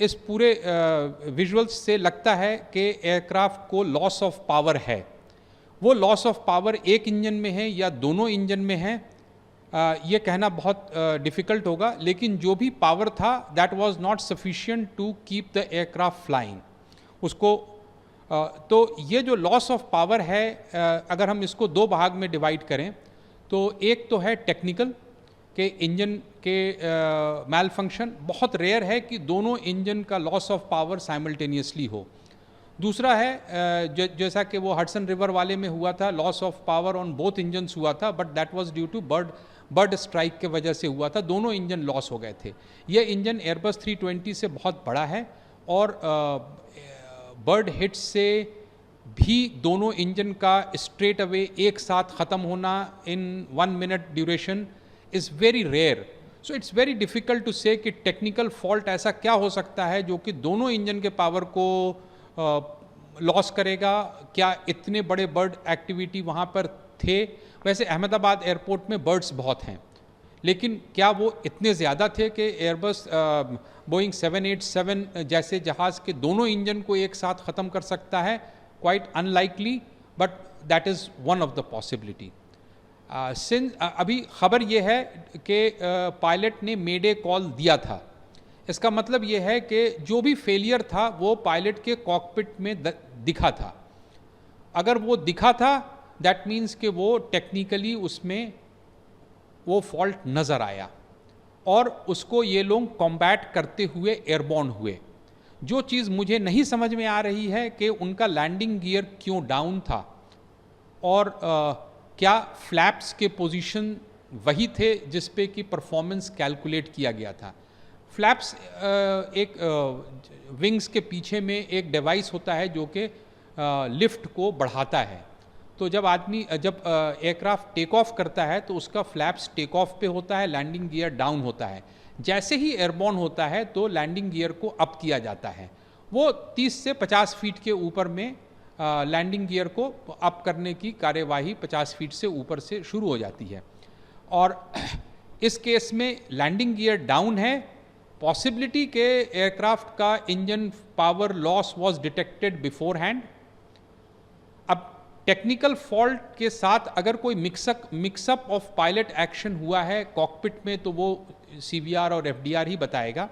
इस पूरे विजुअल्स से लगता है कि एयरक्राफ्ट को लॉस ऑफ पावर है। वो लॉस ऑफ पावर एक इंजन में है या दोनों इंजन में है, ये कहना बहुत डिफ़िकल्ट होगा, लेकिन जो भी पावर था that was not sufficient to keep the aircraft flying. उसको तो ये जो लॉस ऑफ पावर है, अगर हम इसको दो भाग में डिवाइड करें तो एक तो है टेक्निकल के इंजन के मैल फंक्शन, बहुत रेयर है कि दोनों इंजन का लॉस ऑफ पावर साइमल्टेनियसली हो। दूसरा है जैसा कि वो हडसन रिवर वाले में हुआ था, loss of power on both engines हुआ था, but that was due to bird strike के वजह से हुआ था, दोनों इंजन लॉस हो गए थे। ये इंजन एयरबस 320 से बहुत बड़ा है और बर्ड हिट से भी दोनों इंजन का स्ट्रेट अवे एक साथ ख़त्म होना in 1 minute duration is very rare. So it's very difficult to say कि टेक्निकल फॉल्ट ऐसा क्या हो सकता है जो कि दोनों इंजन के पावर को लॉस करेगा। क्या इतने बड़े बर्ड एक्टिविटी वहाँ पर थे? वैसे अहमदाबाद एयरपोर्ट में बर्ड्स बहुत हैं, लेकिन क्या वो इतने ज़्यादा थे कि एयरबस बोइंग 787 जैसे जहाज़ के दोनों इंजन को एक साथ ख़त्म कर सकता है? Quite unlikely, but that is one of the possibility. अभी खबर ये है कि पायलट ने मेडे कॉल दिया था। इसका मतलब ये है कि जो भी फेलियर था वो पायलट के कॉकपिट में दिखा था। अगर वो दिखा था दैट मीन्स कि वो टेक्निकली उसमें वो फॉल्ट नज़र आया और उसको ये लोग कॉम्बैट करते हुए एयरबॉर्न हुए। जो चीज़ मुझे नहीं समझ में आ रही है कि उनका लैंडिंग गियर क्यों डाउन था और क्या फ्लैप्स के पोजीशन वही थे जिस पे कि परफॉर्मेंस कैलकुलेट किया गया था। फ्लैप्स एक विंग्स के पीछे में एक डिवाइस होता है जो कि लिफ्ट को बढ़ाता है। तो जब एयरक्राफ्ट टेक ऑफ करता है तो उसका फ्लैप्स टेक ऑफ पे होता है, लैंडिंग गियर डाउन होता है। जैसे ही एयरबॉर्न होता है तो लैंडिंग गियर को अप किया जाता है। वो 30 से 50 फीट के ऊपर में लैंडिंग गियर को अप करने की कार्यवाही 50 फीट से ऊपर से शुरू हो जाती है। और इस केस में लैंडिंग गियर डाउन है। पॉसिबिलिटी के एयरक्राफ्ट का engine power loss was detected before hand. अब टेक्निकल फॉल्ट के साथ अगर कोई मिक्सअप ऑफ पायलट एक्शन हुआ है कॉकपिट में तो वो CVR और FDR ही बताएगा।